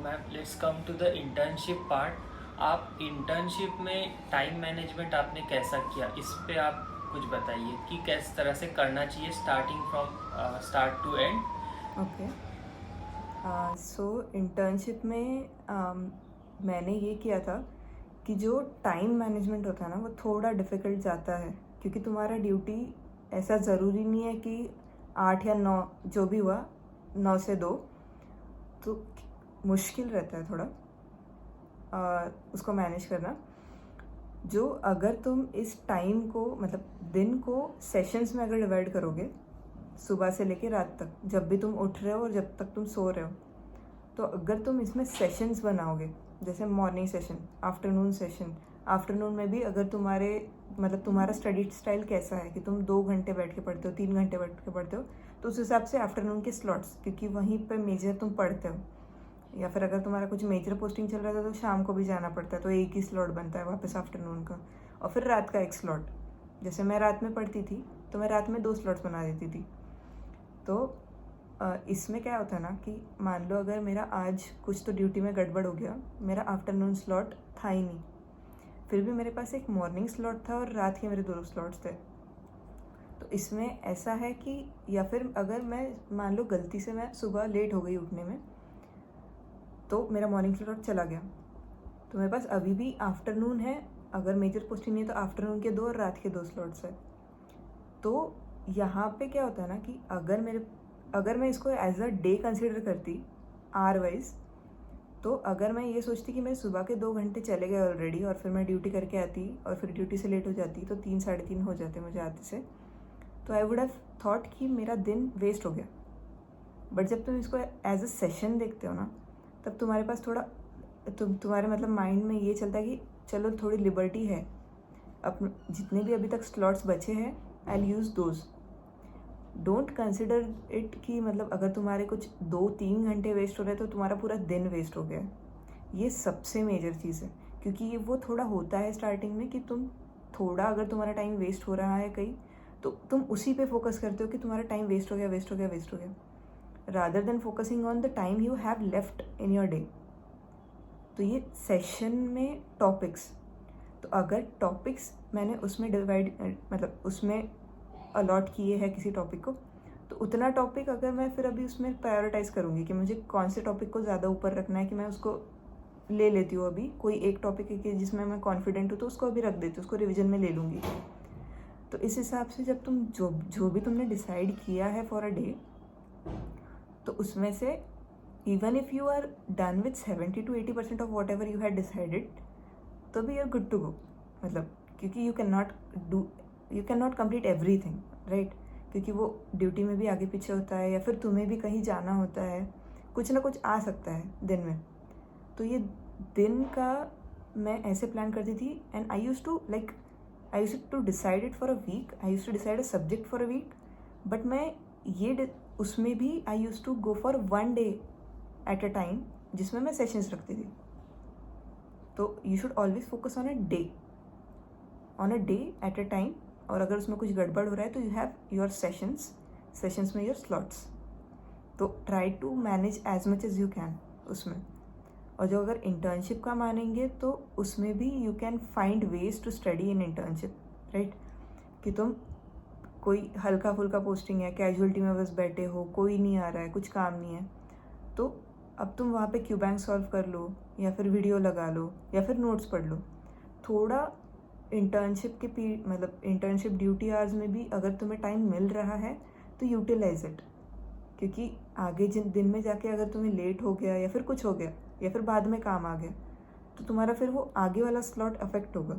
Ma'am let's come to the internship part. आप internship में time management आपने कैसा किया, इस पे आप कुछ बताइए कि किस तरह से करना चाहिए starting from start to end. Okay. So internship में मैंने ये किया था कि जो टाइम मैनेजमेंट होता है ना वो थोड़ा डिफ़िकल्ट जाता है, क्योंकि तुम्हारा ड्यूटी ऐसा ज़रूरी नहीं है कि 8 या 9 जो भी हुआ 9 से 2, तो मुश्किल रहता है थोड़ा उसको मैनेज करना। जो अगर तुम इस टाइम को मतलब दिन को सेशंस में अगर डिवाइड करोगे, सुबह से लेकर रात तक जब भी तुम उठ रहे हो और जब तक तुम सो रहे हो, तो अगर तुम इसमें सेशंस बनाओगे, जैसे morning session, afternoon session, afternoon में भी अगर तुम्हारे मतलब तुम्हारा स्टडी स्टाइल कैसा है कि तुम 2 घंटे बैठ के पढ़ते हो, 3 घंटे बैठ के पढ़ते हो, तो उस हिसाब से आफ्टरनून के स्लॉट्स, क्योंकि वहीं पर मेजर तुम पढ़ते हो, या फिर अगर तुम्हारा कुछ मेजर पोस्टिंग चल रहा था तो शाम को भी जाना पड़ता है, तो एक ही स्लॉट बनता है वापस आफ्टरनून का, और फिर रात का एक स्लॉट। जैसे मैं रात में पढ़ती थी तो मैं रात में 2 स्लॉट्स बना देती थी। तो इसमें क्या होता है ना कि मान लो अगर मेरा आज कुछ तो ड्यूटी में गड़बड़ हो गया, मेरा आफ्टरनून स्लॉट था ही नहीं, फिर भी मेरे पास एक मॉर्निंग स्लॉट था और रात के मेरे 2 स्लॉट्स थे। तो इसमें ऐसा है कि या फिर अगर मैं मान लो गलती से मैं सुबह लेट हो गई उठने में, तो मेरा मॉर्निंग स्लॉट चला गया, तो मेरे पास अभी भी आफ्टरनून है। अगर मेजर पोस्टिंग नहीं है तो आफ्टरनून के 2 और रात के 2 स्लॉट्स है। तो यहाँ पे क्या होता है ना कि अगर मैं इसको एज अ डे कंसिडर करती आर वाइज, तो अगर मैं ये सोचती कि मेरे सुबह के 2 घंटे चले गए ऑलरेडी और फिर मैं ड्यूटी करके आती और फिर ड्यूटी से लेट हो जाती, तो 3 साढ़े 3 हो जाते मुझे आते से, तो आई वुड हैव थॉट कि मेरा दिन वेस्ट हो गया। बट जब तुम इसको एज अ सेशन देखते हो ना, तब तुम्हारे पास थोड़ा तुम्हारे मतलब माइंड में ये चलता है कि चलो थोड़ी लिबर्टी है, अब जितने भी अभी तक स्लॉट्स बचे हैं I use those. Don't consider it कि मतलब अगर तुम्हारे कुछ 2-3 घंटे वेस्ट हो रहे हैं तो तुम्हारा पूरा दिन वेस्ट हो गया है। ये सबसे मेजर चीज़ है, क्योंकि ये वो थोड़ा होता है स्टार्टिंग में कि तुम थोड़ा अगर तुम्हारा टाइम वेस्ट हो रहा है कहीं, तो तुम उसी पे फोकस करते हो कि तुम्हारा टाइम वेस्ट हो गया, वेस्ट हो गया, वेस्ट हो गया, rather than focusing on the time you have left in your day. तो ये सेशन में टॉपिक्स, तो अगर टॉपिक्स मैंने उसमें डिवाइड मतलब उसमें अलॉट किए हैं किसी टॉपिक को, तो उतना टॉपिक अगर मैं फिर अभी उसमें प्रायोरिटाइज़ करूँगी कि मुझे कौन से टॉपिक को ज़्यादा ऊपर रखना है, कि मैं उसको ले लेती हूँ अभी कोई एक टॉपिक है कि जिसमें मैं कॉन्फिडेंट हूँ तो उसको अभी रख देती हूँ, उसको रिविजन में ले लूँगी। तो इस हिसाब से जब तुम जो जो भी तुमने डिसाइड किया है फॉर अ डे, तो उसमें से even if you are done with 70 to 80% of whatever you had decided, तो भी you are good to go. मतलब क्योंकि you cannot complete everything, right, क्योंकि वो ड्यूटी में भी आगे पीछे होता है, या फिर तुम्हें भी कहीं जाना होता है, कुछ ना कुछ आ सकता है दिन में। तो ये दिन का मैं ऐसे प्लान करती थी, and I use to decide it for a week, I use to decide a subject for a week. But मैं उसमें भी I use to go for 1 day at a time, जिसमें मैं सेशंस रखती थी। तो you should always focus on a day at a time, और अगर उसमें कुछ गड़बड़ हो रहा है तो यू हैव योर सेशंस में योर स्लॉट्स। तो try to manage as much as you can उसमें। और जो अगर इंटर्नशिप का मानेंगे तो उसमें भी you can find ways to study in internship, right, कि तुम कोई हल्का फुल्का पोस्टिंग है, कैजुअलिटी में बस बैठे हो, कोई नहीं आ रहा है, कुछ काम नहीं है, तो अब तुम वहाँ पे क्यू बैंक सॉल्व कर लो, या फिर वीडियो लगा लो, या फिर नोट्स पढ़ लो। थोड़ा इंटर्नशिप के मतलब इंटर्नशिप ड्यूटी आवर्स में भी अगर तुम्हें टाइम मिल रहा है तो यूटिलाइज इट, क्योंकि आगे जिन दिन में जाके अगर तुम्हें लेट हो गया या फिर कुछ हो गया या फिर बाद में काम आ गया, तो तुम्हारा फिर वो आगे वाला स्लॉट अफेक्ट होगा।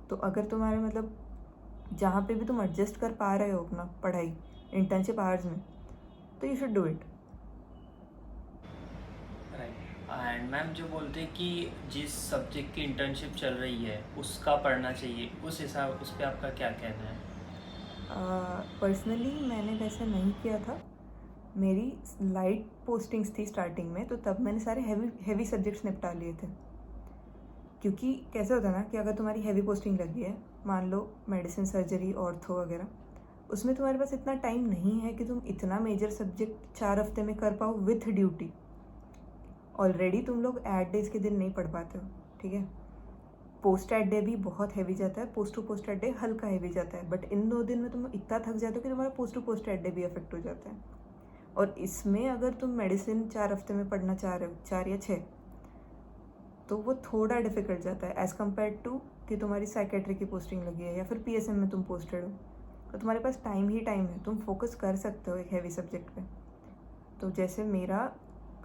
तो अगर तुम्हारे मतलब जहाँ पे भी तुम एडजस्ट कर पा रहे हो अपना पढ़ाई इंटर्नशिप आवर्स में, तो you should do it. Right. And ma'am जो बोलते हैं कि जिस सब्जेक्ट की इंटर्नशिप चल रही है उसका पढ़ना चाहिए, उस हिसाब उस पर आपका क्या कहना है? पर्सनली मैंने वैसे नहीं किया था, मेरी लाइट पोस्टिंग्स थी स्टार्टिंग में, तो तब मैंने सारे हैवी सब्जेक्ट्स निपटा लिए थे। क्योंकि कैसे होता है ना कि अगर तुम्हारी हैवी पोस्टिंग लगी है, मान लो मेडिसिन, सर्जरी, ऑर्थो वगैरह, उसमें तुम्हारे पास इतना टाइम नहीं है कि तुम इतना मेजर सब्जेक्ट 4 हफ्ते में कर पाओ विथ ड्यूटी। ऑलरेडी तुम लोग एड डेज के दिन नहीं पढ़ पाते हो, ठीक है। पोस्ट एड डे भी बहुत हैवी जाता है, post to post ed day हल्का हैवी जाता है, बट इन 2 दिन में तुम इतना थक जाते हो कि तुम्हारा post to post ed day भी अफेक्ट हो जाता है। और इसमें अगर तुम मेडिसिन 4 हफ्ते में पढ़ना चाह रहे हो, 4 या 6, तो वो थोड़ा डिफिकल्ट जाता है एज़ कम्पेयर टू कि तुम्हारी साइकेट्री की पोस्टिंग लगी है या फिर पीएसएम में तुम पोस्टेड हो, तो तुम्हारे पास टाइम ही टाइम है, तुम फोकस कर सकते हो एक हैवी सब्जेक्ट पे। तो जैसे मेरा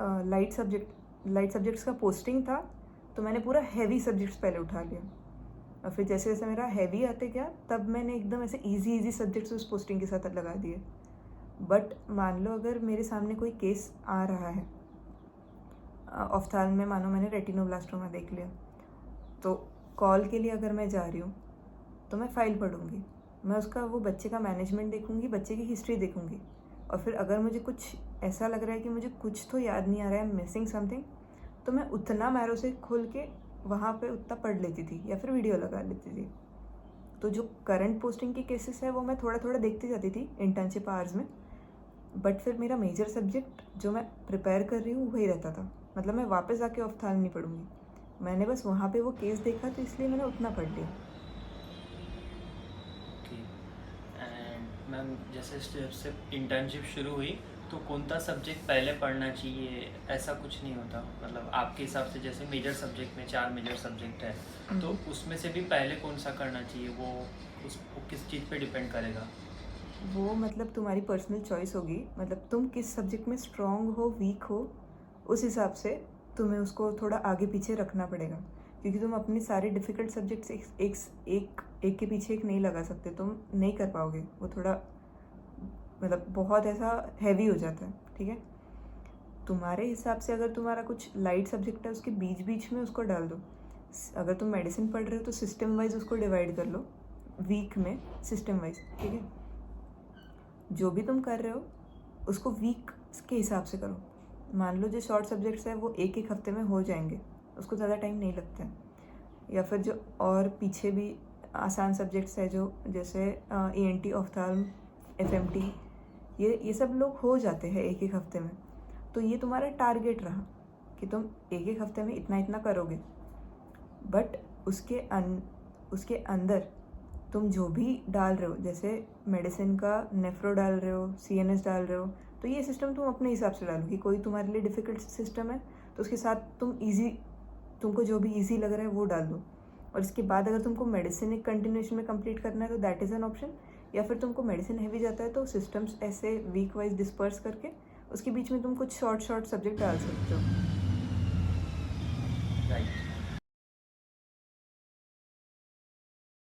लाइट सब्जेक्ट्स का पोस्टिंग था, तो मैंने पूरा हैवी सब्जेक्ट्स पहले उठा लिया, और फिर जैसे जैसे मेरा हैवी आते गया तब मैंने एकदम ऐसे इजी सब्जेक्ट्स उस पोस्टिंग के साथ लगा दिए। बट मान लो अगर मेरे सामने कोई केस आ रहा है ऑफ्थाल में, मानो मैंने रेटिनोब्लास्टोमा देख लिया, तो कॉल के लिए अगर मैं जा रही हूँ तो मैं फ़ाइल पढ़ूँगी, मैं उसका वो बच्चे का मैनेजमेंट देखूँगी, बच्चे की हिस्ट्री देखूँगी, और फिर अगर मुझे कुछ ऐसा लग रहा है कि मुझे कुछ तो याद नहीं आ रहा है, मिसिंग समथिंग, तो मैं उतना मैरो से खोल के वहाँ पे उतना पढ़ लेती थी या फिर वीडियो लगा लेती थी। तो जो करंट पोस्टिंग के केसेस है वो मैं थोड़ा थोड़ा देखती जाती थी इंटर्नशिप आवर्स में, बट फिर मेरा मेजर सब्जेक्ट जो मैं प्रिपेयर कर रही हूँ वही रहता था। मतलब मैं वापस आके ऑफ्थाल नहीं पढ़ूँगी, मैंने बस वहाँ पे वो केस देखा तो इसलिए मैंने उतना पढ़ लिया। ओके। एंड मैम जैसे जब से इंटर्नशिप शुरू हुई तो कौन सा सब्जेक्ट पहले पढ़ना चाहिए, ऐसा कुछ नहीं होता? मतलब आपके हिसाब से जैसे मेजर सब्जेक्ट में 4 मेजर सब्जेक्ट है, तो उसमें से भी पहले कौन सा करना चाहिए, वो किस चीज़ पे डिपेंड करेगा? वो मतलब तुम्हारी पर्सनल चॉइस होगी, मतलब तुम किस सब्जेक्ट में स्ट्रॉन्ग हो, वीक हो, उस हिसाब से तुम्हें उसको थोड़ा आगे पीछे रखना पड़ेगा, क्योंकि तुम अपने सारे डिफ़िकल्ट सब्जेक्ट्स एक के पीछे एक नहीं लगा सकते, तुम नहीं कर पाओगे, वो थोड़ा मतलब बहुत ऐसा हैवी हो जाता है, ठीक है। तुम्हारे हिसाब से अगर तुम्हारा कुछ लाइट सब्जेक्ट है उसके बीच बीच में उसको डाल दो। अगर तुम मेडिसिन पढ़ रहे हो तो सिस्टम वाइज उसको डिवाइड कर लो, वीक में सिस्टम वाइज, ठीक है। जो भी तुम कर रहे हो उसको वीक के हिसाब से करो। मान लो जो शॉर्ट सब्जेक्ट्स है वो एक एक हफ्ते में हो जाएंगे, उसको ज़्यादा टाइम नहीं लगता है। या फिर जो और पीछे भी आसान सब्जेक्ट्स है, जो जैसे ENT, ऑफ्थाल्म, FMT, ये सब लोग हो जाते हैं एक एक हफ्ते में। तो ये तुम्हारा टारगेट रहा कि तुम एक एक हफ्ते में इतना इतना करोगे, बट उसके अंदर तुम जो भी डाल रहे हो, जैसे मेडिसिन का नेफ्रो डाल रहे हो, CNS डाल रहे हो, तो ये सिस्टम तुम अपने हिसाब से डालो कि कोई तुम्हारे लिए डिफ़िकल्ट सिस्टम है तो उसके साथ तुमको जो भी ईजी लग रहा है वो डाल दो। और इसके बाद अगर तुमको मेडिसिन एक कंटिन्यूएशन में कंप्लीट करना है तो दैट इज़ एन ऑप्शन, या फिर तुमको मेडिसिन हैवी जाता है तो सिस्टम्स ऐसे वीक वाइज डिस्पर्स करके उसके बीच में तुम कुछ शॉर्ट सब्जेक्ट डाल सकते हो।